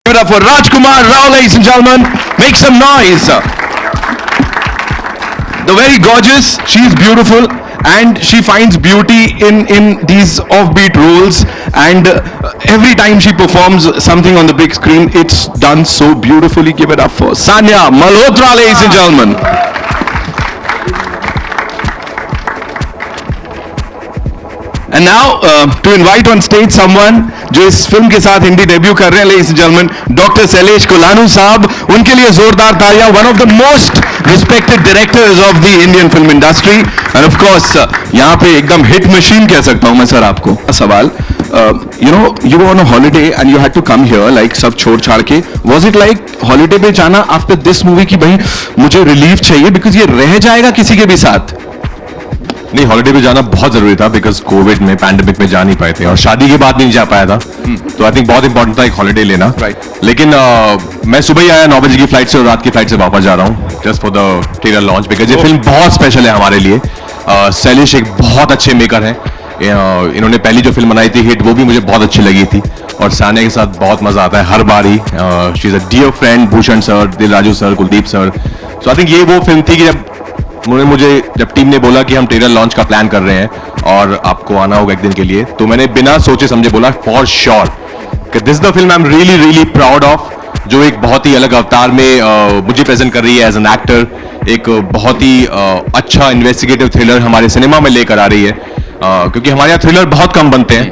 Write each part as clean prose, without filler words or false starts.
Give it up for Rajkumar Rao, ladies and gentlemen. Make some noise. The very gorgeous, she is beautiful and she finds beauty in these offbeat roles, and every time she performs something on the big screen, it's done so beautifully. Give it up for Sanya Malhotra, ladies and gentlemen. And now to invite on stage someone जो इस film के साथ Hindi debut कर रहे हैं, ladies and gentlemen, doctor Shailesh Kulanu sahab. उनके लिए जोरदार तालियां. One of the most respected directors of the Indian film industry, and of course यहाँ पे एकदम hit machine कह सकता हूँ मैं सर आपको. सवाल, you know, you were on a holiday and you had to come here, like सब छोड़ छाड़ के. Was it like holiday पे जाना after this movie कि भाई मुझे relief चाहिए because ये रह जाएगा किसी के भी साथ? नहीं, हॉलिडे पे जाना बहुत जरूरी था बिकॉज कोविड में पैंडेमिक में जा नहीं पाए थे और शादी के बाद नहीं जा पाया था. तो आई थिंक बहुत इंपॉर्टेंट था एक हॉलिडे लेना. लेकिन मैं सुबह ही आया 9 बजे की फ्लाइट से और रात की फ्लाइट से वापस जा रहा हूँ just for the trailer launch because ये फिल्म बहुत स्पेशल है हमारे लिए. शैलेश एक बहुत अच्छे मेकर हैं. इन्होंने पहली जो फिल्म बनाई थी हिट, वो भी मुझे बहुत अच्छी लगी थी और सानिया के साथ बहुत मजा आता है हर बार ही. She is a dear friend. Bhushan sir, Dil Raju sir, Kuldeep sir. So I think ये वो फिल्म थी कि जब टीम ने बोला कि हम ट्रेलर लॉन्च का प्लान कर रहे हैं और आपको आना होगा एक दिन के लिए, तो मैंने बिना सोचे समझे बोला फॉर श्योर कि this the film I am really really proud of, जो एक बहुत ही अलग अवतार में मुझे प्रेजेंट कर रही है एज एन एक्टर. एक बहुत ही अच्छा इन्वेस्टिगेटिव थ्रिलर हमारे सिनेमा में लेकर आ रही है. क्योंकि हमारे यहाँ थ्रिलर बहुत कम बनते हैं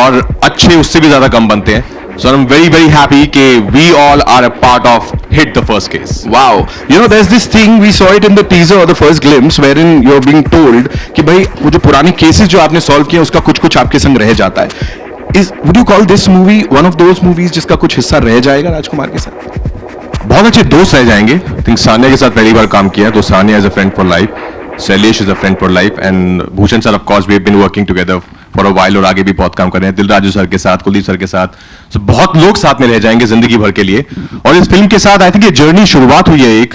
और अच्छे उससे भी ज्यादा कम बनते हैं. So I'm very very happy that we all are a part of Hit the First Case. Wow, you know there's this thing we saw it in the teaser or the first glimpse wherein you're being told कि भाई वो जो पुरानी cases जो आपने solve किए उसका कुछ आपके संग रह जाता है. Would you call this movie one of those movies जिसका कुछ हिस्सा रह जाएगा राजकुमार के साथ? बहुत अच्छे दोस्त रह जाएंगे. I think सानिया के साथ पहली बार काम किया तो Sania is a friend for life, Shailesh is a friend for life, and Bhushan sir of course we have been working together for a while और आगे भी बहुत काम कर रहे हैं. दिल राजू सर के साथ, कुलदीप सर के साथ, so बहुत लोग साथ में रह जाएंगे जिंदगी भर के लिए. और इस फिल्म के साथ आई थिंक ये जर्नी शुरुआत हुई है एक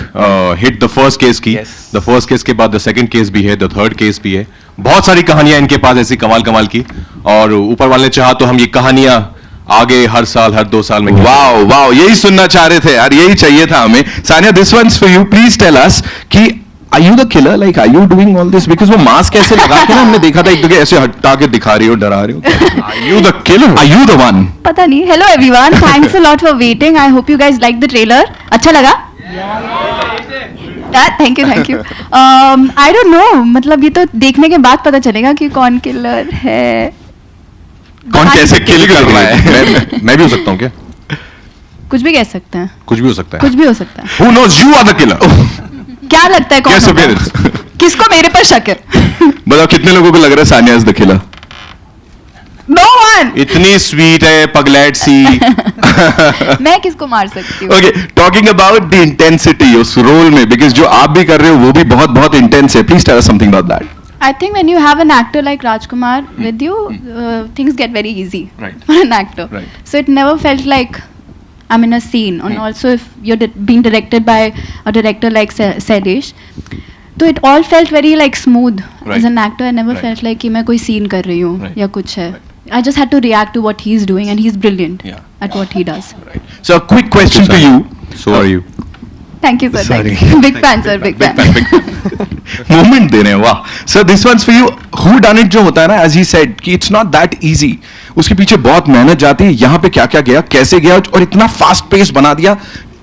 हिट द फर्स्ट केस की. द फर्स्ट केस के बाद द सेकंड केस भी है, द थर्ड केस भी है. बहुत सारी कहानियां इनके पास ऐसी कमाल कमाल की, और ऊपर वाले ने चाहा तो हम ये कहानियां आगे हर साल हर 2 साल में. वाओ वाओ, यही सुनना चाह रहे थे यार, यही चाहिए था हमें. Sania, this one's for you. Please tell us कि Are you the killer? Like, are you doing all this? Because वो मास्क ऐसे लगा के ना हमने देखा था एक जगह ऐसे हटा के दिखा रही हो, डरा रही हो. Are you the killer? Are you the one? पता नहीं. Hello everyone. Thanks a lot for waiting. I hope you guys liked the trailer. अच्छा लगा? Thank you. I don't know. मतलब ये तो देखने के बाद पता चलेगा कि कौन किलर है. कौन कैसे किल कर रहा है? मैं भी हो सकता हूँ क्या? कुछ भी कह सकते हैं. कुछ भी हो सकता है. कुछ भी हो सकता है. Who knows? You are the killer. क्या लगता है कौन होगा? किसको मेरे पर शक है? बताओ कितने लोगों को लग रहा है Sania is the killer? No one. इतनी स्वीट है, पगलैट सी. मैं किसको मार सकती हूँ? Okay, talking about the intensity उस रोल में, because जो आप भी कर रहे हो वो भी बहुत बहुत इंटेंस है. Please tell us something about that. I think when you have an actor like Rajkumar with you, things get very easy for an actor. So it never felt like I'm in a scene. And also if you're being directed by a director like Shailesh, so it all felt very like smooth. As an actor I never felt like कि मैं कोई scene कर रही हूँ या कुछ है. I just had to react to what he's doing and he's brilliant at what he does. So a quick question to you. So are you? Thank you sir. Sorry. Big fan sir, big fan. Moment दे रहे हैं, वाह. So this one's for you. Who done it जो होता है ना, as he said कि it's not that easy. उसके पीछे बहुत मेहनत जाती है. यहाँ पे क्या क्या गया, कैसे गया और इतना फास्ट पेस बना दिया.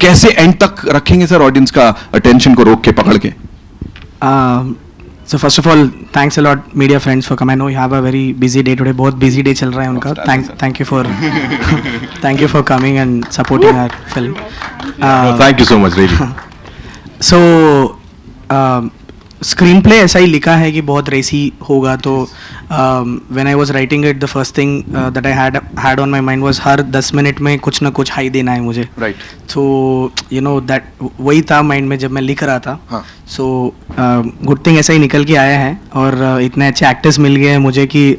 कैसे एंड तक रखेंगे सर ऑडियंस का अटेंशन को रोक के पकड़ के? So first of all, thanks a lot media friends for coming. I know you have a very busy day today. बहुत busy day चल रहा है उनका. Thank you for coming and supporting our film. Thank you so much, really. So screen play ऐसा ही लिखा है कि बहुत रेसी होगा. तो when I was writing it, the first thing that I had on my mind was her 10 minute में कुछ ना कुछ हाई देना है मुझे. सो यू नो दैट वही था माइंड में जब मैं लिख रहा था. सो गुड थिंग ऐसा ही निकल के आया है और इतने अच्छे एक्टर्स मिल गए हैं मुझे कि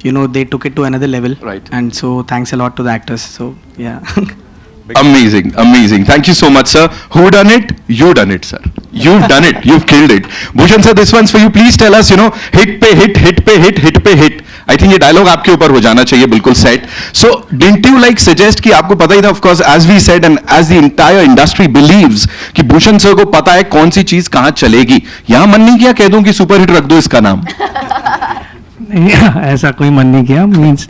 you know they took it to another level. And so thanks a lot to the actors. So yeah Amazing, amazing. Thank you so much, sir. Who done it? You done it, sir. You've done it. You've killed it. Bhushan sir, this one's for you. Please tell us, hit पे hit, hit पे hit, hit पे hit. I think ये dialogue आपके ऊपर हो जाना चाहिए बिल्कुल set. So, didn't you like suggest कि आपको पता ही था, of course, as we said and as the entire industry believes कि भूषण सर को पता है कौन सी चीज कहाँ चलेगी. यहाँ मन नहीं किया कह दूं कि सुपर हिट रख दो इसका नाम. नहीं, ऐसा कोई मन नहीं किया. मीन्स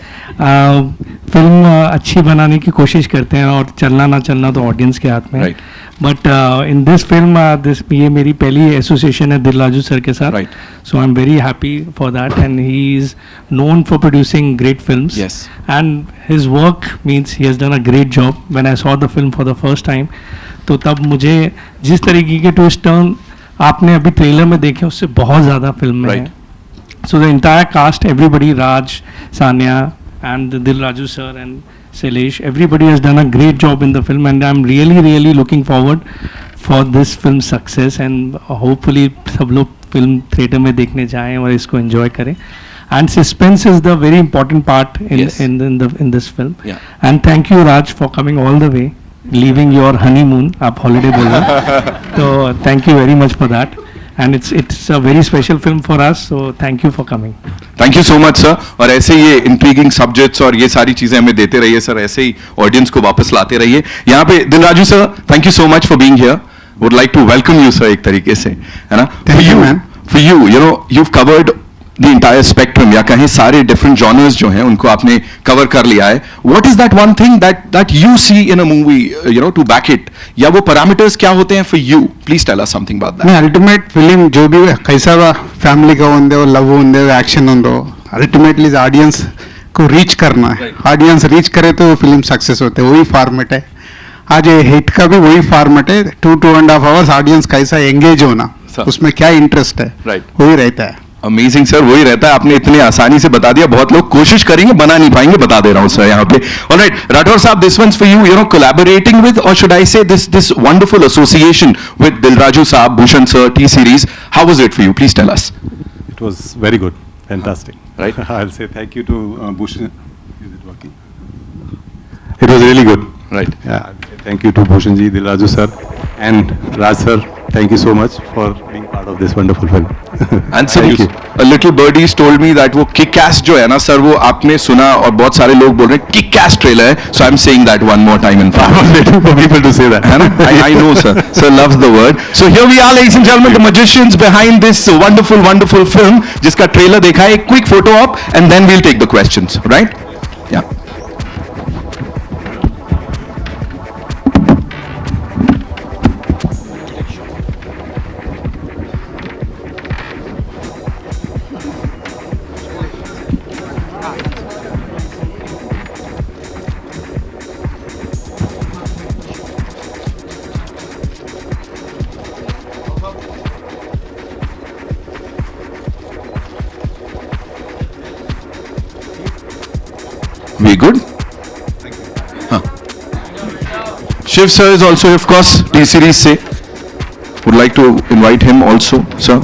फिल्म अच्छी बनाने की कोशिश करते हैं और चलना ना चलना तो ऑडियंस के हाथ में है. बट इन दिस फिल्म ये मेरी पहली एसोसिएशन है दिल राजू सर के साथ. So I am very happy for that and he is known for producing great films and his work means he has done a great job. When I saw the film for the first time तो तब मुझे जिस तरीके के twist turn आपने अभी trailer में देखे उससे बहुत ज़्यादा फिल्म में है. So the entire cast, everybody, Raj, Sanya, and Dil Raju sir and Shailesh, everybody has done a great job in the film, and I'm really, really looking forward for this film's success, and hopefully सब लोग film theater में देखने जाएं और इसको enjoy करें. And suspense is the very important part in this film. And thank you Raj for coming all the way, leaving your honeymoon. आप holiday बोल रहे हैं. तो thank you very much for that. And it's a very special film for us, so thank you for coming. Thank you so much, sir. और ऐसे ये intriguing subjects और ये सारी चीजें हमें देते रहिए सर. ऐसे ही audience को वापस लाते रहिए. यहाँ पे दिल Raju sir, thank you so much for being here. Would like to welcome you, sir, एक तरीके से, है ना? Thank you, man. For you, you've covered the entire spectrum, या कहें सारे different genres जो हैं उनको आपने cover कर लिया है. What is that one thing that you see in a movie, to back it? या वो parameters क्या होते हैं for you? Please tell us something about that. मैं अल्टीमेट फिल्म जो भी कैसा फ्యామిली का ఉందో లవ్ ఉందో యాక్షన్ ఉందో अल्टीमेटली ऑडियंस को रीच करना है. ऑडियंस रीच करे तो वो फिल्म सक्सेस होते है. वही फॉर्मेट है. आज ये हिट का भी वही फॉर्मेट है. 2.5 आवर्स ऑडियंस कैसा एंगेज होना, उसमें क्या इंटरेस्ट है, वही रहता है. अमेजिंग सर, वही रहता है. आपने इतने आसानी से बता दिया. बहुत लोग कोशिश करेंगे, बना नहीं पाएंगे. बता दे रहा हूं सर यहाँ पे. Alright Rathore sahab, this one's for you. Collaborating with, और should I say this wonderful association with Dilraju sahab, Bhushan sir, T series, how was it for you? Please tell us. It was very good, fantastic. Right. I'll say thank you to Bhushan. Is it working? It was really good. Right. Yeah. I'll say thank you to Bhushan ji, Dilraju sir, and Raj sir. Thank you so much for being part of this wonderful film. And sir, Thank you. a little birdies told me that वो kick-ass जो है ना sir, वो आपने सुना और बहुत सारे लोग बोल रहे हैं kick-ass trailer है. So I'm saying that one more time in front. I was waiting for people to say that. है ना? I know sir. Sir loves the word. So here we are, ladies and gentlemen, the magicians behind this wonderful, wonderful film, जिसका trailer देखा है. Quick photo op, and then we'll take the questions. Right? Yeah. We good? Huh. Shiv sir is also, of course, T series se. Would like to invite him also, sir.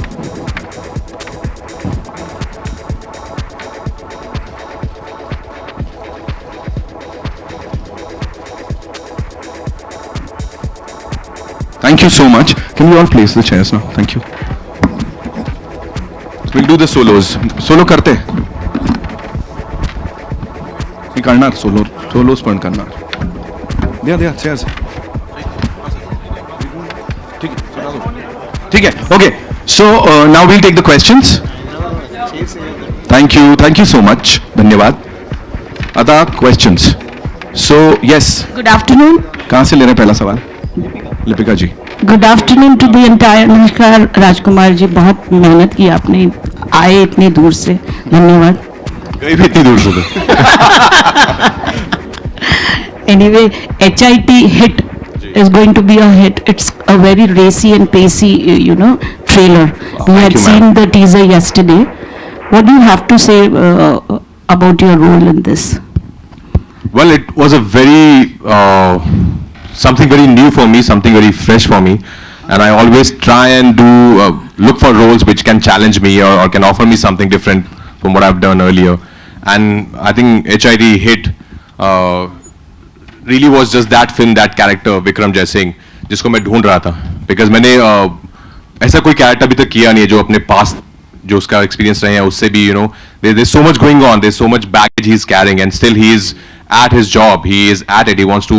Thank you so much. Can we all place the chairs now? Thank you. We'll do the solos. Solo karte? करना solos पण करना. दिया cheers. ठीक है. Okay, so now we'll take the questions. Thank you so much. धन्यवाद. अदा questions. So yes, good afternoon. कहाँ से ले रहे हैं पहला सवाल? Lipika ji. Good afternoon to the entire. नमस्कार राजकुमार जी, बहुत मेहनत की आपने, आए इतने दूर से, धन्यवाद. कहीं भी इतनी दूर से. Anyway, HIT hit is going to be a hit. It's a very racy and pacey, trailer. We had seen the teaser yesterday. What do you have to say about your role in this? Well, it was a very something very new for me, something very fresh for me, and I always try and look for roles which can challenge me or can offer me something different from what I've done earlier. And I think HIT hit really was just that film, that character, Vikram Jaising, जिसको मैं ढूंढ रहा था. Because मैंने ऐसा कोई character अभी तक किया नहीं है जो अपने पास जो उसका एक्सपीरियंस रहे हैं उससे भी, you know, there's so much going on, there's so much baggage he's carrying, and still he is at his job, he is at it, he wants to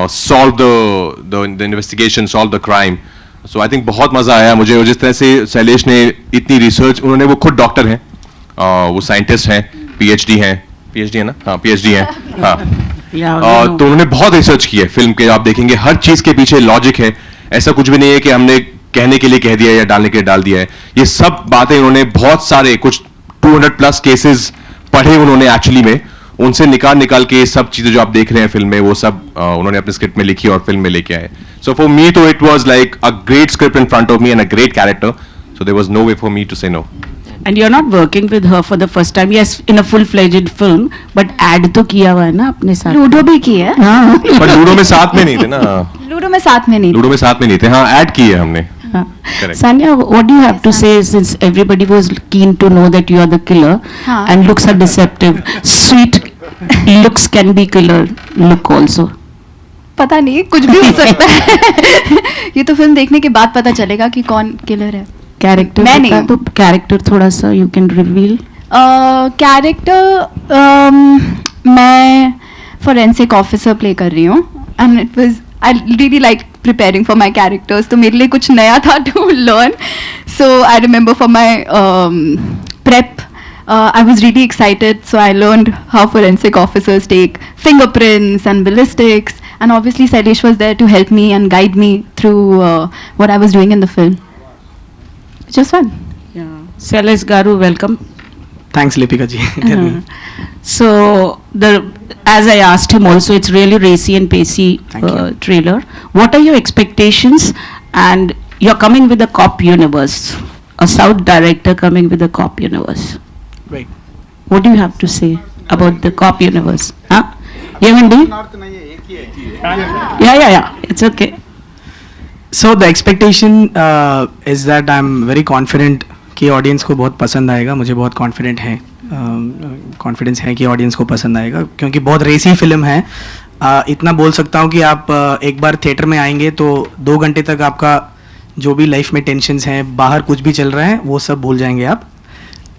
solve the investigation, solve the crime. So I think बहुत मजा आया मुझे. जिस तरह से शैलेश ने इतनी research, उन्होंने, वो खुद डॉक्टर हैं, वो साइंटिस्ट हैं, PhD हैं, PhD है ना, हाँ PhD हैं, हाँ. तो उन्होंने बहुत रिसर्च की है फिल्म के. आप देखेंगे हर चीज के पीछे लॉजिक है. ऐसा कुछ भी नहीं है कि हमने कहने के लिए कह दिया या डालने के लिए डाल दिया है. ये सब बातें उन्होंने बहुत सारे, कुछ 200+ केसेस पढ़े उन्होंने एक्चुअली में, उनसे निकाल के सब चीजें जो आप देख रहे हैं फिल्म में, वो सब उन्होंने अपने स्क्रिप्ट में लिखी और फिल्म में लेके आए. सो फॉर मी तो it was like a great script in front of me and a great character, so there was no way for me to say no. And you're not working with her for the first time, yes, in a full-fledged film, but ad तो किया हुआ है ना अपने साथ. Ludo भी की है. हाँ. पर लूडो में साथ में नहीं थे ना. लूडो में साथ में नहीं. लूडो में साथ में नहीं थे, हाँ ऐड की है हमने. Correct. Sanya, what do you have to say, since everybody was keen to know that you are the killer, and looks are deceptive. Sweet looks can be killer look also. पता नहीं, कुछ भी हो सकता है. ये तो फिल्म देखने के बाद पता चलेगा कि कौन किलर है. कैरेक्टर मैं नहीं. तो कैरेक्टर थोड़ा सा यू कैन रिवील. कैरेक्टर मैं फोरेंसिक ऑफिसर प्ले कर रही हूँ, and it was, I really like preparing for my characters. तो मेरे लिए कुछ नया था to learn. So I remember for my prep, I was really excited, so I learned how forensic officers take fingerprints and ballistics, and obviously Sailesh was there to help me and guide me through what I was doing in the film. Just fun. Sailesh Garu, welcome. Thanks, Lipika ji. Tell me. So as I asked him also, it's really racy and pacey trailer. What are your expectations? And you're coming with a cop universe, a South director coming with a cop universe. Right. What do you have to say about the cop universe? Huh? Yeah, Wendy? Yeah. It's okay. So the expectation is that I'm very confident कि audience को बहुत पसंद आएगा. मुझे बहुत confident है, confidence है कि ऑडियंस को पसंद आएगा, क्योंकि बहुत रेसी फिल्म है. इतना बोल सकता हूँ कि आप एक बार थिएटर में आएंगे तो 2 घंटे तक आपका जो भी लाइफ में टेंशन्स हैं, बाहर कुछ भी चल रहा है, वो सब भूल जाएंगे आप.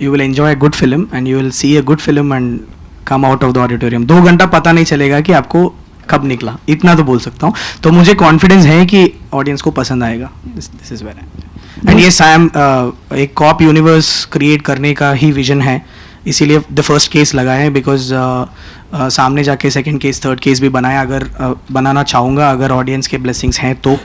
You will enjoy a good film and you will see a good film and come out of the auditorium. 2 घंटा पता नहीं चलेगा कि आपको कब निकला, इतना तो बोल सकता हूँ. तो मुझे कॉन्फिडेंस है कि ऑडियंस को पसंद आएगा. This is very, and yes I am एक कॉप यूनिवर्स क्रिएट करने का ही विजन है, इसीलिए द फर्स्ट केस लगाए हैं. बिकॉज सामने जाके सेकंड केस, थर्ड केस भी बनाया, अगर बनाना चाहूँगा, अगर ऑडियंस के ब्लेसिंग्स हैं तो.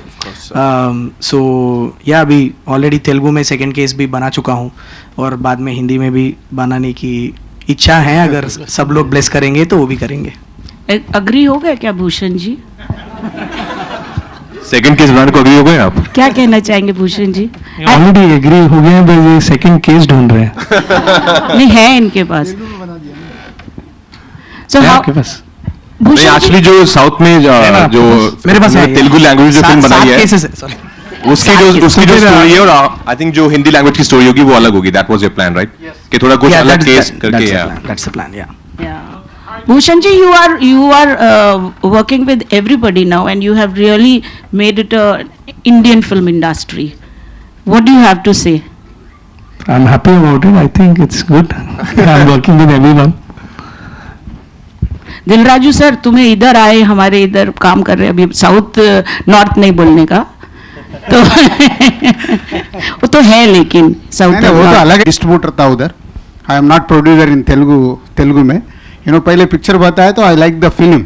सो या अभी ऑलरेडी तेलुगु में सेकंड केस भी बना चुका हूँ, और बाद में हिंदी में भी बनाने की इच्छा है. अगर सब लोग ब्लेस करेंगे तो वो भी करेंगे. अग्री हो गए क्या भूषण जी? सेकंड केस बनाने को अग्री हो गए आप? क्या कहना चाहेंगे भूषण जी? ऑलरेडी एग्री हो गए हैं, बस ये सेकंड केस ढूंढ रहे हैं. नहीं है इनके पास. So how? आपके पास नहीं, एक्चुअली जो साउथ में जो मेरे पास तेलुगु लैंग्वेज जो फिल्म बनाई है, उसकी जो स्टोरी है, और आई थिंक जो हिंदी लैंग्वेज की स्टोरी होगी वो अलग होगी. That was your plan, right? कि थोड़ा कुछ अलग केस करके. That's the plan. Bhushan ji, you are working with everybody now, and you have really made it a Indian film industry. What do you have to say? I'm happy about it. I think it's good. I'm working with everyone. Dil Raju sir, तुम्हें इधर आए, हमारे इधर काम कर रहे हैं, अभी साउथ नॉर्थ नहीं बोलने का तो वो तो है, लेकिन साउथ वो तो अलग डिस्ट्रीब्यूटर था उधर. I am not producer in Telugu में. पहले पिक्चर बताया तो I like the film,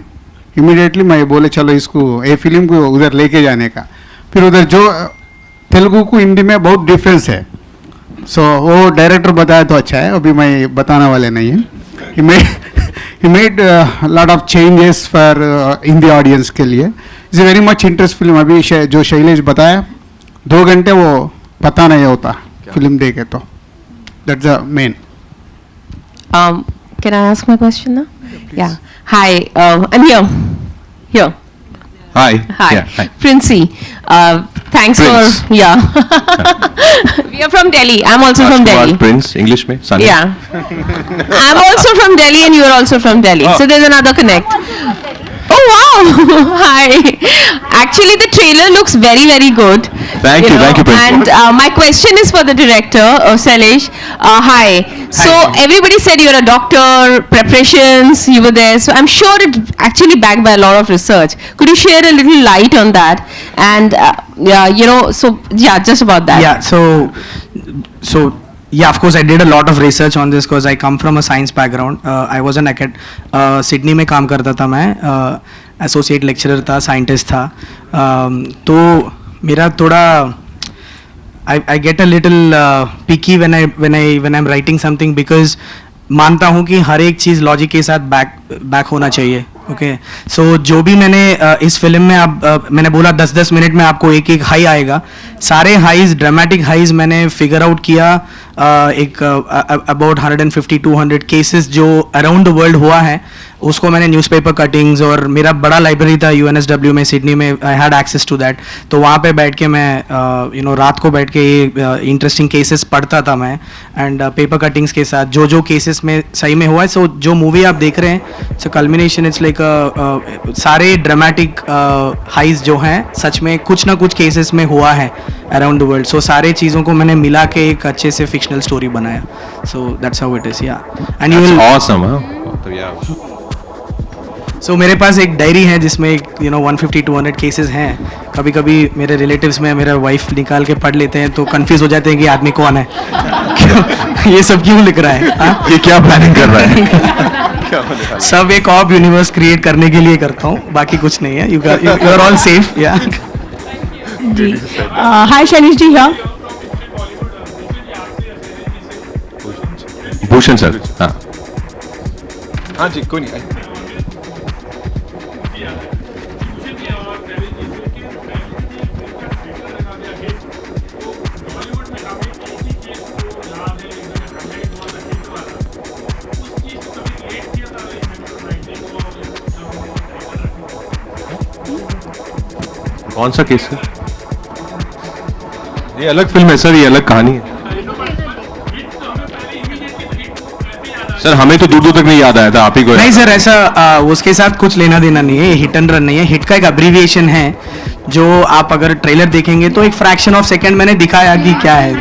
immediately मैं बोले चलो इसको, ये फिल्म को उधर लेके जाने का. फिर उधर जो तेलुगु को हिंदी में बहुत डिफरेंस है. सो वो डायरेक्टर बताया तो अच्छा है, अभी मैं बताने वाले नहीं है. he made lot of changes for Hindi audience के लिए. It's very much interest film. अभी जो शैलेश बताया 2 घंटे वो पता नहीं होता फिल्म देखे तो. That's the main. Can I ask my question now? Yeah. Hi, I'm here. Here. Hi. Hi. Yeah, hi. Princey. Thanks Prince. for, yeah. We are from Delhi. I'm also from Delhi. Prince, English में, Sunny. Yeah. I'm also from Delhi and you are also from Delhi. Oh. So there's another connect. Oh wow, Hi. Actually, the trailer looks very, very good. Thank you, Prince. And my question is for the director, Sailesh. Hi. So everybody said you're a doctor, preparations, you were there. So I'm sure it's actually backed by a lot of research. Could you share a little light on that? And just about that. Yeah, so yeah, of course I did a lot of research on this because I come from a science background. I was an Sydney में काम करता था मैं, associate lecturer था, scientist था. तो मेरा थोड़ा I get a little picky when I'm writing something because मानता हूँ कि हर एक चीज़ लॉजिक के साथ बैक होना चाहिए. ओके सो जो भी मैंने इस फिल्म में मैंने बोला 10-10 मिनट में आपको एक हाई आएगा. सारे हाईज, ड्रामेटिक हाईज मैंने फिगर आउट किया. एक अबाउट 150-200 केसेस जो अराउंड द वर्ल्ड हुआ है उसको मैंने न्यूज़पेपर कटिंग्स, और मेरा बड़ा लाइब्रेरी था UNSW में सिडनी में, I had access to that. तो वहाँ पे बैठ के मैं रात को बैठ के ये इंटरेस्टिंग केसेस पढ़ता था मैं, एंड पेपर कटिंग्स के साथ जो केसेस में सही में हुआ है. सो जो मूवी आप देख रहे हैं, सो कल्मिनेशन इट्स लाइक सारे ड्रामेटिक हाइज जो हैं सच में कुछ ना कुछ केसेस में हुआ है अराउंड द वर्ल्ड. सो सारे चीज़ों को मैंने मिला के एक अच्छे से फिक्शनल स्टोरी बनाया. So that's how it is. या एंड यू विल ऑसम. सो मेरे पास एक डायरी है जिसमें 150-200 केसेस हैं. कभी कभी मेरे रिलेटिव्स में मेरा वाइफ निकाल के पढ़ लेते हैं तो कंफ्यूज हो जाते हैं कि आदमी कौन है. ये सब क्यों लिख रहा है, हाँ? ये क्या प्लानिंग कर रहा है? सब एक ऑफ यूनिवर्स क्रिएट करने के लिए करता हूँ, बाकी कुछ नहीं है. You are all safe. या जी. हाय शैलेश जी. हाँ भूषण सर. हाँ जी, कोई नहीं. कौन सा केस है? ये अलग फिल्म है सर, ये अलग कहानी है सर. हमें तो दूर दूर तक नहीं याद आया था, आप ही को. नहीं सर, ऐसा उसके साथ कुछ लेना देना नहीं है. हिट एंड रन नहीं है. हिट का एक अब्रीविएशन है जो आप अगर ट्रेलर देखेंगे तो एक फ्रैक्शन ऑफ सेकंड मैंने दिखाया कि क्या है.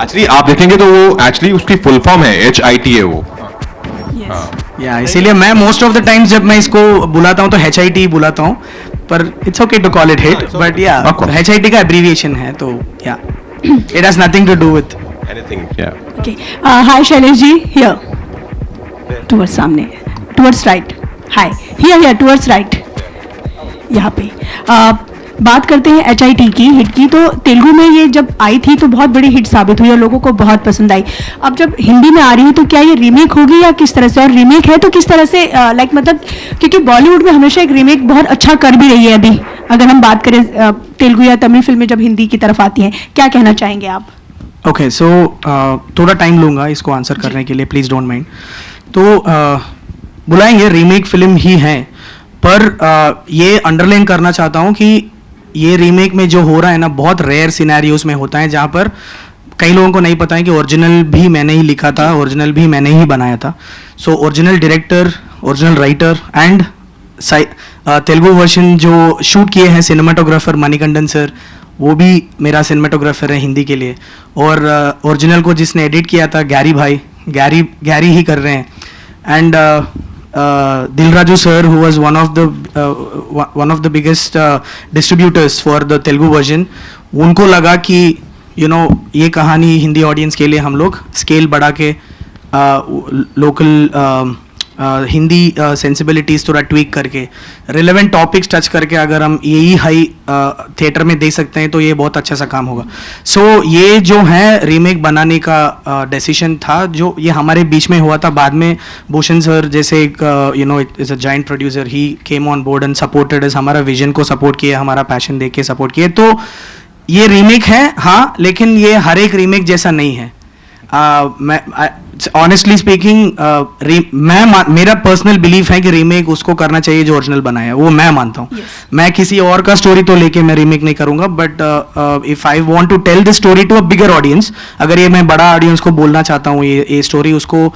एक्चुअली आप देखेंगे तो वो एक्चुअली उसकी फुल फॉर्म है HIT है वो. या इसीलिए मैं मोस्ट ऑफ द टाइम्स जब मैं इसको बुलाता हूँ तो HIT बुलाता हूँ, पर it's okay to call it hit. But yeah HIT का एब्रीविएशन है, तो yeah it has nothing to do with anything. Yeah okay. Hi Shailesh ji. Here towards सामने, towards right. Hi here towards right. यहाँ पे बात करते हैं HIT की, हिट की. तो तेलुगु में ये जब आई थी तो बहुत बड़ी हिट साबित हुई और लोगों को बहुत पसंद आई. अब जब हिंदी में आ रही है तो क्या ये रीमेक होगी या किस तरह से, और रीमेक है तो किस तरह से, लाइक मतलब क्योंकि बॉलीवुड में हमेशा एक रीमेक बहुत अच्छा कर भी रही है. अभी अगर हम बात करें तेलुगु या तमिल फिल्में जब हिंदी की तरफ आती हैं, क्या कहना चाहेंगे आप? ओके सो थोड़ा टाइम लूँगा इसको आंसर करने के लिए, प्लीज़ डोंट माइंड. तो बुलाएंगे, रीमेक फिल्म ही है, पर ये अंडरलाइन करना चाहता हूँ कि ये रीमेक में जो हो रहा है ना, बहुत रेयर सिनेरियोज में होता है जहाँ पर कई लोगों को नहीं पता है कि ओरिजिनल भी मैंने ही लिखा था, ओरिजिनल भी मैंने ही बनाया था. So original director, original writer and Telugu version जो शूट किए हैं सिनेमाटोग्राफर मणिकंदन सर, वो भी मेरा सिनेमाटोग्राफर है हिंदी के लिए. और ओरिजिनल को जिसने एडिट किया था गैरी भाई, गैरी ही कर रहे हैं. And Dilraju sir, who was one of the biggest distributors for the Telugu version, उनको लगा कि ये कहानी हिंदी ऑडियंस के लिए हम लोग स्केल बढ़ा के लोकल हिंदी सेंसिबिलिटीज़ थोड़ा ट्वीक करके रिलेवेंट टॉपिक्स टच करके अगर हम यही हाई थिएटर में दे सकते हैं तो ये बहुत अच्छा सा काम होगा. सो ये जो है रीमेक बनाने का डिसीजन था जो ये हमारे बीच में हुआ था. बाद में भूषण सर जैसे एक is a giant producer, he came on board and supported us, हमारा विजन को सपोर्ट किया, हमारा पैशन देख के सपोर्ट किए. तो ये रीमेक है हाँ, लेकिन ये हर एक रीमेक जैसा नहीं है. मैं ऑनेस्टली स्पीकिंग मेरा पर्सनल बिलीफ है कि रीमेक उसको करना चाहिए जो ओरिजिनल बनाया है, वो मैं मानता हूँ. मैं किसी और का स्टोरी तो लेके मैं रीमेक नहीं करूँगा, but if I want to tell this story to a bigger audience, अगर ये मैं बड़ा ऑडियंस को बोलना चाहता हूँ ये स्टोरी उसको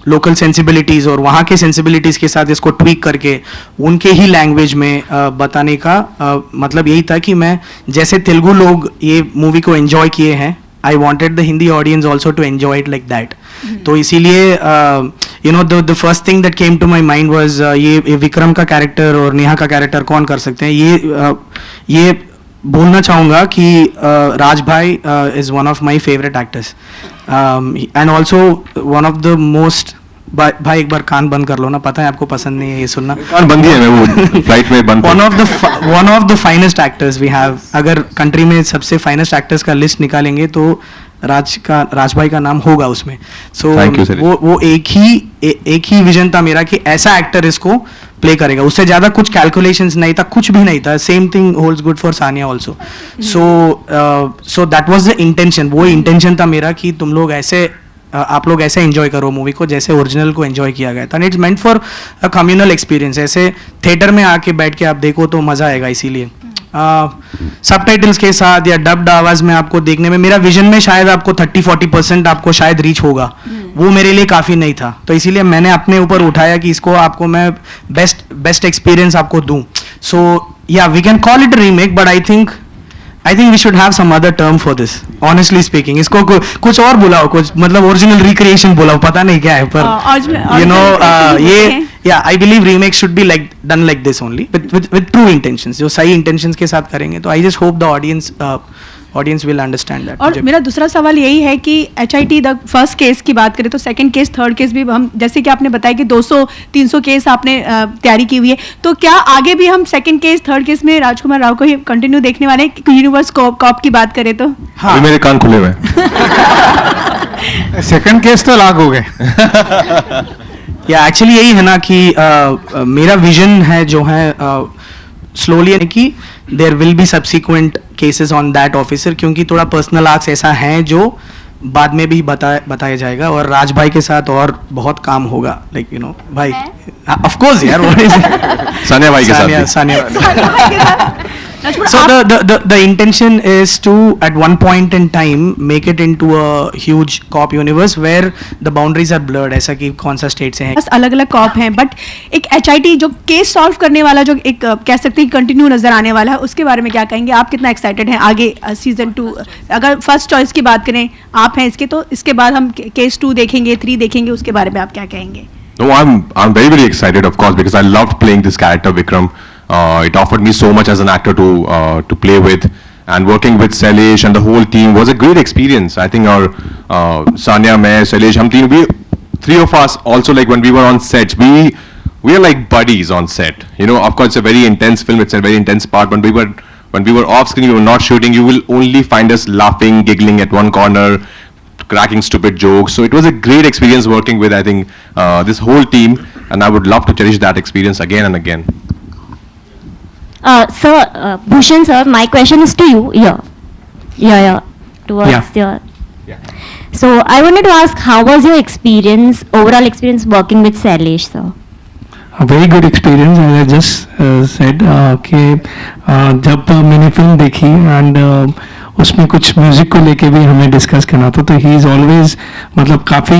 लोकल सेंसिबिलिटीज़ और वहाँ के सेंसिबिलिटीज़ के साथ इसको ट्वीक करके उनके ही लैंग्वेज में बताने का मतलब यही था कि मैं जैसे तेलुगु लोग ये मूवी को एंजॉय किए हैं, I wanted the Hindi audience also to enjoy it like that. तो इसीलिए you know the first thing that came to my mind was ये विक्रम का कैरेक्टर और नेहा का कैरेक्टर कौन कर सकते हैं. ये बोलना चाहूँगा कि राज भाई is one of my favourite actors and also one of the most. भाई एक बार कान बंद कर लो ना, पता है आपको पसंद नहीं है ये सुनना. कान बंद ही है, मैं वो फ्लाइट में बंद. One of the finest actors we have. अगर कंट्री में सबसे फाइनेस्ट एक्टर्स का लिस्ट निकालेंगे तो राज भाई का नाम होगा उसमें. सो वो एक ही विजन था मेरा कि ऐसा एक्टर इसको प्ले करेगा. उससे ज्यादा कुछ कैलकुलेशंस नहीं था, कुछ भी नहीं था. Same thing holds good for Sania also. So that was the intention. वो इंटेंशन था मेरा कि तुम लोग ऐसे आप लोग ऐसे एंजॉय करो मूवी को जैसे ओरिजिनल को एंजॉय किया गया था. And it's meant for a communal experience. ऐसे थिएटर में आके बैठ के आप देखो तो मज़ा आएगा. इसीलिए सबटाइटल्स के साथ या डब्ड आवाज में आपको देखने में, मेरा विजन में शायद आपको 30-40% आपको शायद रीच होगा. वो मेरे लिए काफ़ी नहीं था. तो इसीलिए मैंने अपने ऊपर उठाया कि इसको आपको मैं बेस्ट एक्सपीरियंस आपको दूं. So yeah we can call it remake, but I think we should have some other term for this. Honestly speaking इसको कुछ और बुलाओ, कुछ मतलब ओरिजिनल रिक्रिएशन बुलाओ, पता नहीं क्या है. पर यू नो ये या I believe remake should be like done like this only with true intentions. जो सही इंटेंशंस के साथ करेंगे तो I just hope the audience will understand that. और मेरा दूसरा सवाल यही है कि HIT द फर्स्ट केस की बात करें तो सेकंड केस, थर्ड केस भी हम, जैसे कि आपने बताया कि 200-300 केस आपने तैयारी की हुई है, तो क्या आगे भी हम सेकंड केस, थर्ड केस में राजकुमार राव को ही कंटिन्यू देखने वाले हैं? यूनिवर्स कॉप की बात करें तो हाँ, मेरे कान खुले हुए. सेकंड केस तो लाग हो गए. या एक्चुअली यही है ना कि मेरा विजन है जो है स्लोली कि there will be subsequent cases on that officer, क्योंकि थोड़ा पर्सनल आर्क्स ऐसा है जो बाद में भी बताया जाएगा. और राज भाई के साथ और बहुत काम होगा. लाइक यू नो भाई ऑफ कोर्स यार सानिया भाई के साथ. Sania. So the intention is to at one point in time make it into a huge cop universe where the boundaries are blurred. ऐसा कि कौन सा स्टेट से है, बस अलग अलग कॉप हैं, बट एक HIT जो केस सॉल्व करने वाला जो एक कह सकते हैं कंटिन्यू नजर आने वाला है, उसके बारे में क्या कहेंगे? आप कितना एक्साइटेड हैं आगे सीजन 2? अगर फर्स्ट चॉइस की बात करें आप हैं इसके, तो इसके बाद हम केस 2 देखेंगे, 3 देखेंगे, उसके बारे में आप क्या कहेंगे? No, I'm very excited, of course, because I loved playing this character, Vikram. It offered me so much as an actor to play with, and working with Sailesh and the whole team was a great experience. I think our Sanya, Main, Sailesh, we 3 of us also, like when we were on sets, we are like buddies on set. You know, of course, it's a very intense film. It's a very intense part. When we were off screen, we were not shooting. You will only find us laughing, giggling at one corner, cracking stupid jokes. So it was a great experience working with, I think, this whole team, and I would love to cherish that experience again and again. Sir, Bhushan sir, my question is to you. Towards your. Yeah. So I wanted to ask, how was your overall experience working with Sailesh sir? A very good experience, as I just said कि जब मैंने film देखी and उसमें कुछ music को लेके भी हमें डिस्कस करना था, तो ही इज़ ऑलवेज मतलब काफ़ी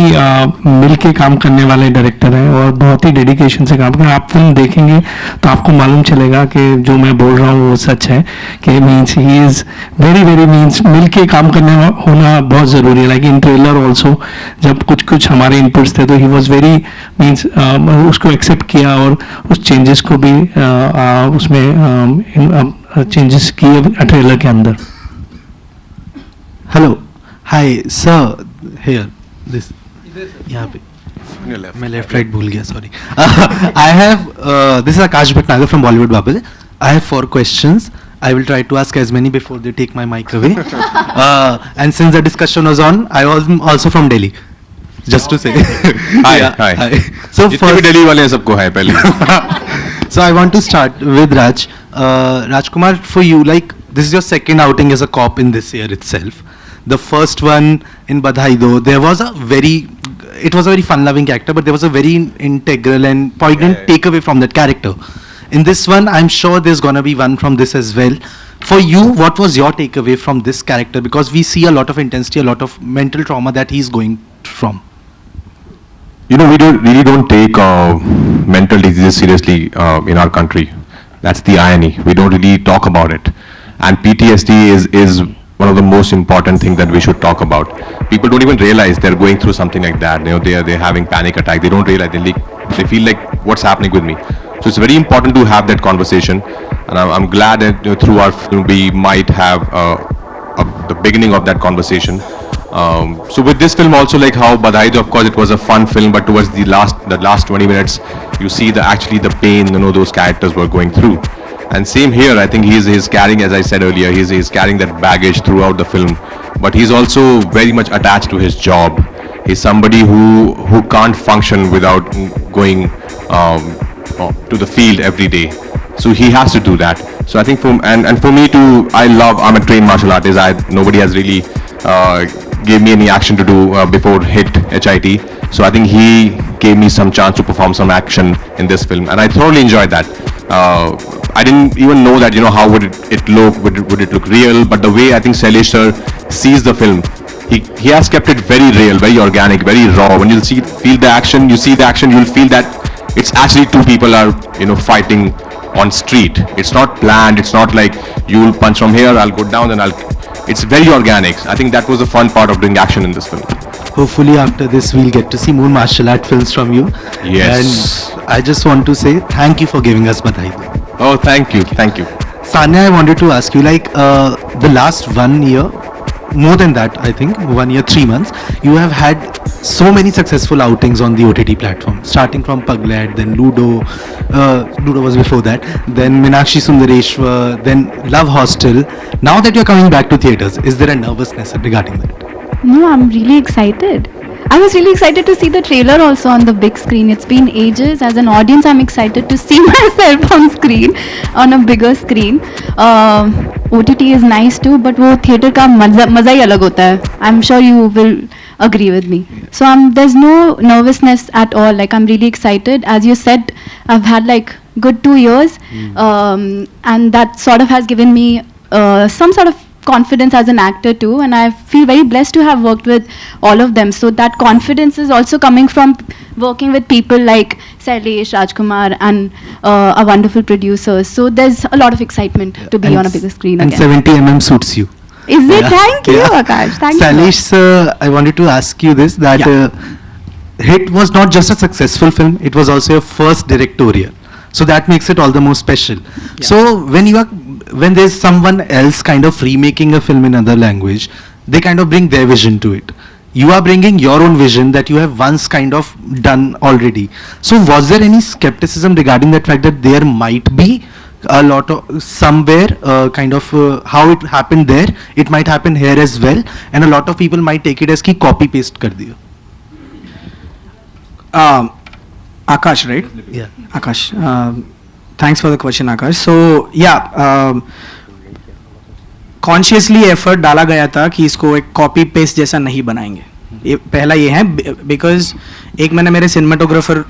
मिल के काम करने वाले डायरेक्टर हैं और बहुत ही डेडिकेशन से काम करें. आप फिल्म देखेंगे तो आपको मालूम चलेगा कि जो मैं बोल रहा हूँ वो सच है. कि means he is very means मिल के काम करने होना बहुत ज़रूरी है. लाइक इन ट्रेलर ऑल्सो जब कुछ हमारे इनपुट्स थे तो ही वॉज वेरी मीन्स उसको एक्सेप्ट किया और उस चेंजेस को भी उसमें चेंजेस किए ट्रेलर के अंदर. Hello, hi sir, here this यहाँ पे मैं लेफ्ट राइट भूल गया, sorry. I have this is Akash Bhatnagar from Bollywood bubble. I have 4 questions. I will try to ask as many before they take my mic away. And since the discussion was on, I was also from Delhi. Just to say. Hi. So जितने भी दिल्ली वाले हैं सबको है पहले. So I want to start with Raj. Rajkumar, for you, like this is your second outing as a cop in this year itself. The first one in Badhai Do, it was a very fun-loving character, but there was a very integral and poignant takeaway from that character. In this one, I'm sure there's gonna be one from this as well. For you, what was your takeaway from this character? Because we see a lot of intensity, a lot of mental trauma that he's going from. You know, we don't take mental diseases seriously in our country. That's the irony. We don't really talk about it. And PTSD is one of the most important things that we should talk about. People don't even realize they're going through something like that. You know, they're having panic attack. They don't realize, they feel like, what's happening with me? So it's very important to have that conversation. And I'm glad that, you know, through our film we might have the beginning of that conversation. So with this film also, like how Badhai Do, of course it was a fun film, but towards the last 20 minutes, you see actually the pain, you know, those characters were going through. And same here, I think he's carrying, as I said earlier, he's carrying that baggage throughout the film. But he's also very much attached to his job. He's somebody who can't function without going to the field every day. So he has to do that. So I think for me too, I'm a trained martial artist. Nobody has really gave me any action to do before HIT. So I think he gave me some chance to perform some action in this film, and I thoroughly enjoyed that. I didn't even know that, you know, how would it look, would it look real, but the way I think Sailesh sir sees the film, he has kept it very real, very organic, very raw. When you feel the action, you see the action, you'll feel that it's actually two people are, you know, fighting on street. It's not planned, it's not like you'll punch from here, I'll go down, then it's very organic. I think that was the fun part of doing action in this film. Hopefully after this we'll get to see more martial art films from you. Yes. And I just want to say thank you for giving us Badhai Do. Oh, thank you. Sanya, I wanted to ask you, like, the last 1 year, more than that, I think, 1 year, 3 months, you have had so many successful outings on the OTT platform, starting from Puglet, then Ludo was before that, then Meenakshi Sundareshwar, then Love Hostel. Now that you're coming back to theatres, is there a nervousness regarding that? No, I'm really excited. I was really excited to see the trailer also on the big screen. It's been ages. As an audience, I'm excited to see myself on screen, on a bigger screen. OTT is nice too, but वो theatre का मज़ा ही अलग होता है. I'm sure you will agree with me. So there's no nervousness at all. Like, I'm really excited. As you said, I've had like good 2 years, and that sort of has given me some sort of confidence as an actor too, and I feel very blessed to have worked with all of them. So that confidence is also coming from working with people like Sailesh, Rajkumar, and our wonderful producers. So there's a lot of excitement to be on a bigger screen and again. 70mm suits you. Is it? Yeah. Thank you, Yeah. Akash. Thank you. Sailesh sir, I wanted to ask you this, that HIT was not just a successful film, it was also your first directorial. So that makes it all the more special. So when there's someone else kind of remaking a film in another language, they kind of bring their vision to it. You are bringing your own vision that you have once kind of done already. So was there any skepticism regarding that fact that there might be a lot of somewhere how it happened there, it might happen here as well, and a lot of people might take it as ki copy paste kar diya? Akash, right? Yeah. Akash, thanks for the question, Akash. So yeah, consciously effort डाला गया था कि इसको एक copy paste जैसा नहीं बनाएंगे. ये पहला ये है, बिकॉज एक मैंने मेरे सिनेमाटोग्राफर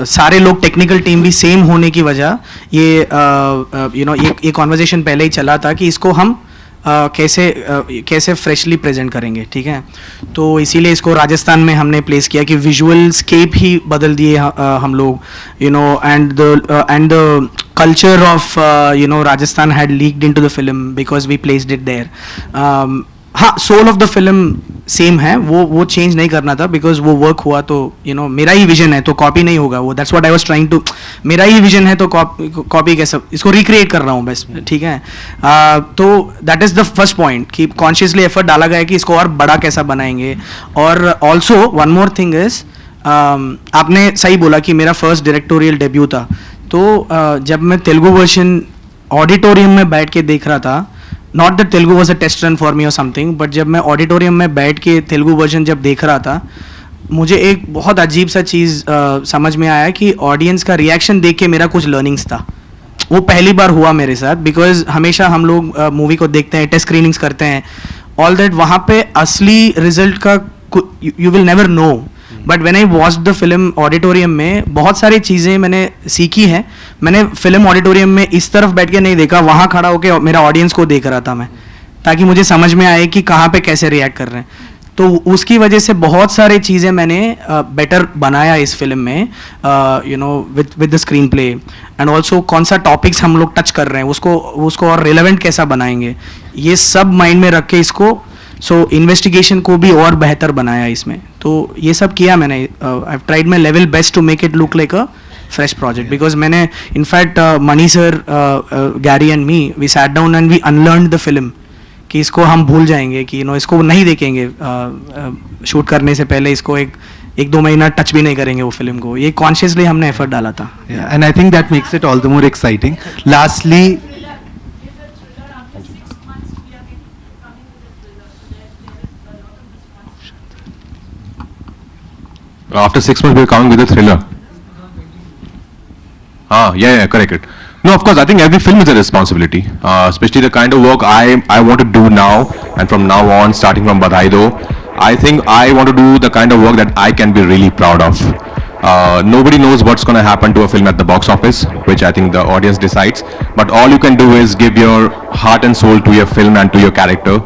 सारे लोग टेक्निकल टीम भी सेम होने की वजह ये ये कॉन्वर्जेशन पहले ही चला था कि इसको हम कैसे फ्रेशली प्रेजेंट करेंगे. ठीक है, तो इसीलिए इसको राजस्थान में हमने प्लेस किया कि विजुअल स्केप ही बदल दिए हम लोग, and the culture of Rajasthan had leaked into the film because we placed it there. हाँ, soul of the film same है, वो चेंज नहीं करना था बिकॉज वो वर्क हुआ तो मेरा ही विजन है तो कॉपी नहीं होगा वो. That's what I was trying to, मेरा ही विजन है तो कॉपी कैसे, इसको रिक्रिएट कर रहा हूँ बस. ठीक है, तो that is the first point कि कॉन्शियसली एफर्ट डाला गया कि इसको और बड़ा कैसा बनाएंगे. और also one more thing is, आपने सही बोला कि मेरा फर्स्ट डायरेक्टोरियल डेब्यू था. तो जब मैं तेलुगु वर्जन ऑडिटोरियम में बैठ के देख रहा था, not that Telugu was a test run for me और समथिंग, बट जब मैं ऑडिटोरियम में बैठ के तेलुगु वर्जन जब देख रहा था, मुझे एक बहुत अजीब सा चीज़ समझ में आया कि ऑडियंस का रिएक्शन देख के मेरा कुछ लर्निंग्स था. वो पहली बार हुआ मेरे साथ, बिकॉज हमेशा हम लोग मूवी को देखते हैं, टेस्ट स्क्रीनिंग्स करते हैं, ऑल दैट, वहाँ पे असली रिजल्ट का you will never know. But when I watch the film auditorium में बहुत सारी चीज़ें मैंने सीखी हैं. मैंने फिल्म ऑडिटोरियम में इस तरफ बैठ के नहीं देखा, वहाँ खड़ा होकर मेरा ऑडियंस को देख रहा था मैं, ताकि मुझे समझ में आए कि कहाँ पे कैसे रिएक्ट कर रहे हैं. तो उसकी वजह से बहुत सारी चीज़ें मैंने बेटर बनाया इस फिल्म में, you know, with the screen play and also कौन सा टॉपिक्स हम लोग टच कर रहे हैं उसको और रिलेवेंट कैसा बनाएंगे, ये सब माइंड में रख के इसको इन्वेस्टिगेशन को भी और बेहतर बनाया इसमें। तो ये सब किया मैंने। I tried my level best to make it look like a fresh project because मैंने in fact Mani sir, Garry and me, we sat down and we unlearned the film कि इसको हम भूल जाएंगे, कि इसको नहीं देखेंगे शूट करने से पहले, इसको एक दो महीना टच भी नहीं करेंगे वो फिल्म को। ये कॉन्शियसली हमने एफर्ट डाला था and I think that makes it all the more exciting. Lastly, After 6 months, we're coming with a thriller. Yeah, correct. No, of course, I think every film is a responsibility, especially the kind of work I want to do now and from now on, starting from Badhai Do. I think I want to do the kind of work that I can be really proud of. Nobody knows what's going to happen to a film at the box office, which I think the audience decides. But all you can do is give your heart and soul to your film and to your character,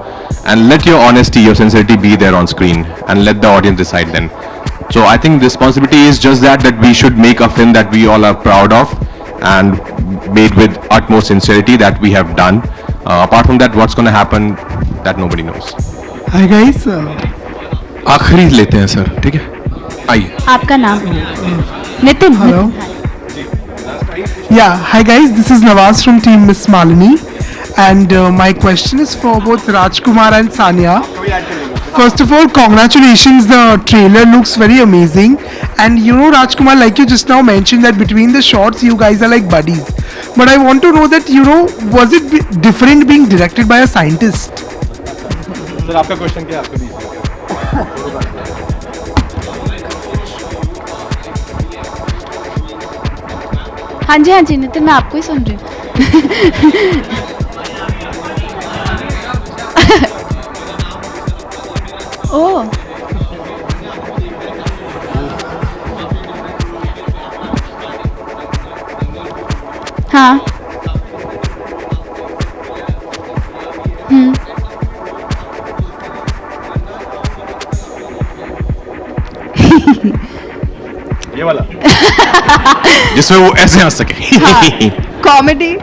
and let your honesty, your sincerity be there on screen, and let the audience decide then. So I think the responsibility is just that we should make a film that we all are proud of and made with utmost sincerity that we have done. Apart from that, what's going to happen, that nobody knows. Hi guys. आखिरी लेते हैं sir, ठीक है, आइए। आपका नाम? Nitin. Hello. Yeah, hi guys, this is Nawaz from Team Miss Malini, and my question is for both Rajkumar and Sania. First of all, congratulations, the trailer looks very amazing, and you know, Rajkumar, like you just now mentioned that between the shots you guys are like buddies, but I want to know that, you know, was it different being directed by a scientist? Sir आपका question क्या है, आपको दीजिए। हाँ जी नितिन, मैं आपको ही सुन रही हूँ। ओह, हाँ, ये वाला जिसमें वो ऐसे हंस सके। comedy,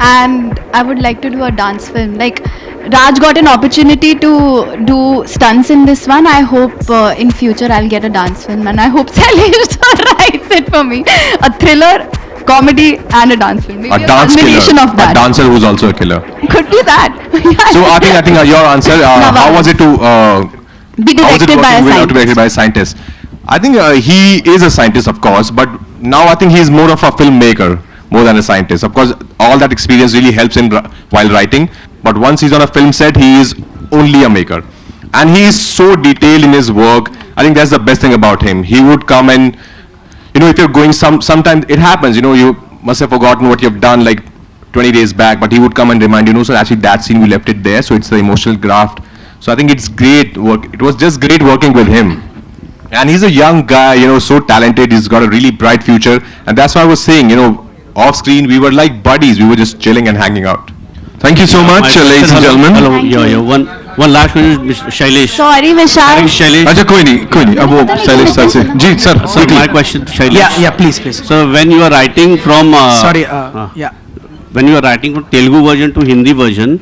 and I would like to do a dance film. Like Raj got an opportunity to do stunts in this one. I hope in future I'll get a dance film, and I hope Salesh writes it for me. A thriller, comedy, and a dance film. Maybe A dance combination killer, of that. a dancer who's also a killer. Could be that. So I think your answer. How was it to Be directed by a to be scientist. directed by a scientist? I think he is a scientist, of course, but now I think he's more of a filmmaker more than a scientist. Of course, all that experience really helps in while writing. But once he's on a film set, he is only a maker, and he is so detailed in his work. I think that's the best thing about him. He would come and, you know, if you're going sometimes it happens, you know, you must have forgotten what you've done like 20 days back, but he would come and remind you, no, so actually that scene we left it there, so it's the emotional graft. So I think it's great work. It was just great working with him. And he's a young guy, you know, so talented. He's got a really bright future. And that's why I was saying, you know, off screen, we were like buddies. We were just chilling and hanging out. Thank you so much, ladies and gentlemen. Hello, Thank yeah, you. yeah. One last question, Mr. Shailesh. Sorry, Vishal. Shailesh. अच्छा कोई नहीं, अब वो Shailesh sir से, जी sir, Sir, my question to Shailesh. Yeah, please. So when you are writing from Sorry, yeah. when you are writing from Telugu version to Hindi version,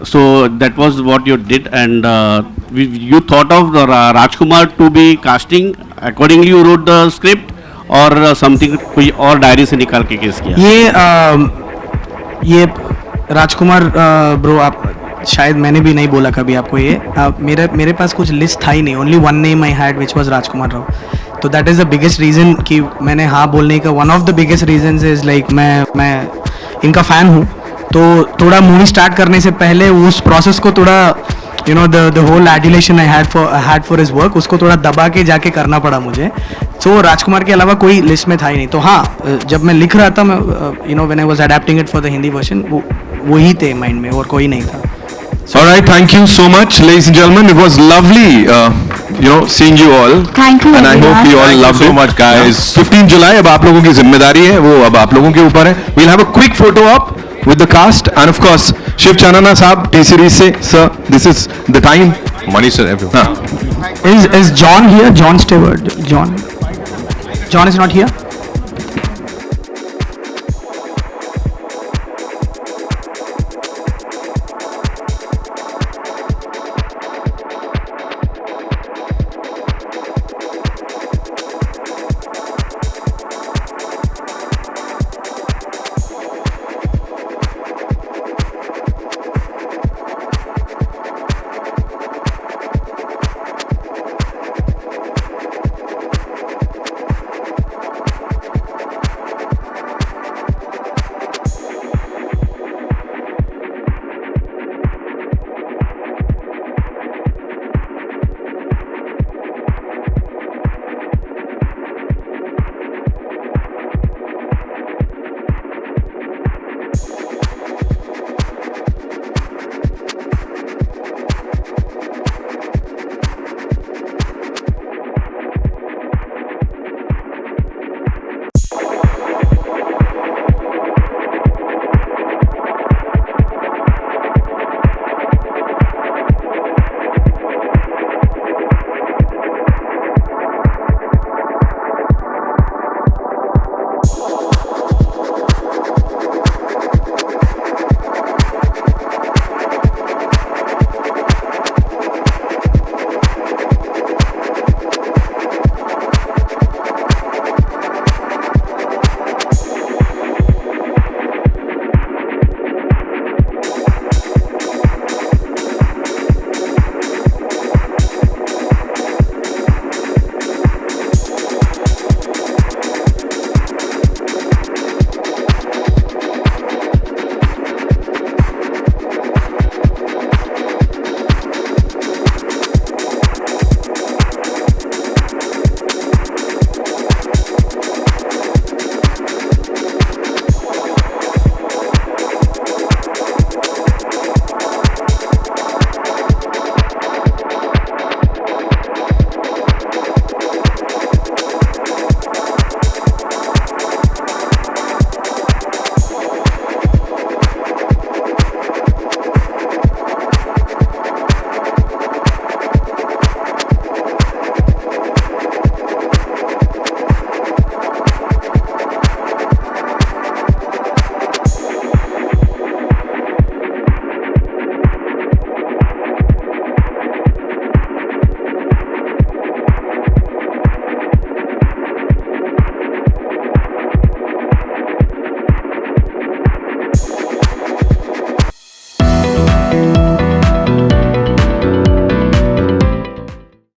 so that was what you did, and you thought of the Rajkumar to be casting. Accordingly, you wrote the script, or something कोई और diary से निकाल के case किया? ये राजकुमार bro, आप शायद मैंने भी नहीं बोला कभी आपको ये, मेरे पास कुछ लिस्ट था ही नहीं, only one name I had which was Rajkumar Rao. तो that is the biggest reason कि मैंने हाँ बोलने का, one of the biggest reasons is like मैं इनका फ़ैन हूँ, तो थोड़ा मूवी स्टार्ट करने से पहले उस प्रोसेस को थोड़ा, you know, the whole adulation I had for his work, उसको थोड़ा दबा के जाके करना पड़ा मुझे। सो राजकुमार के अलावा कोई लिस्ट में था ही नहीं। तो हाँ, जब मैं लिख रहा था, मैं, you know, when I was adapting it for the Hindi version, वो ही थे माइंड में, और कोई नहीं था। All right, thank you so much, ladies and gentlemen. It was lovely, you know, seeing you all. Thank you. And I hope you all loved so it. much, guys. 15 July, अब आप लोगों की जिम्मेदारी है, वो अब आप लोगों के ऊपर है. We'll have a quick photo op with the cast, and of course, Shiv Chanana साहब T Series से, sir, this is the time. Manish sir, everyone. Is John here? John Stewart. John is not here.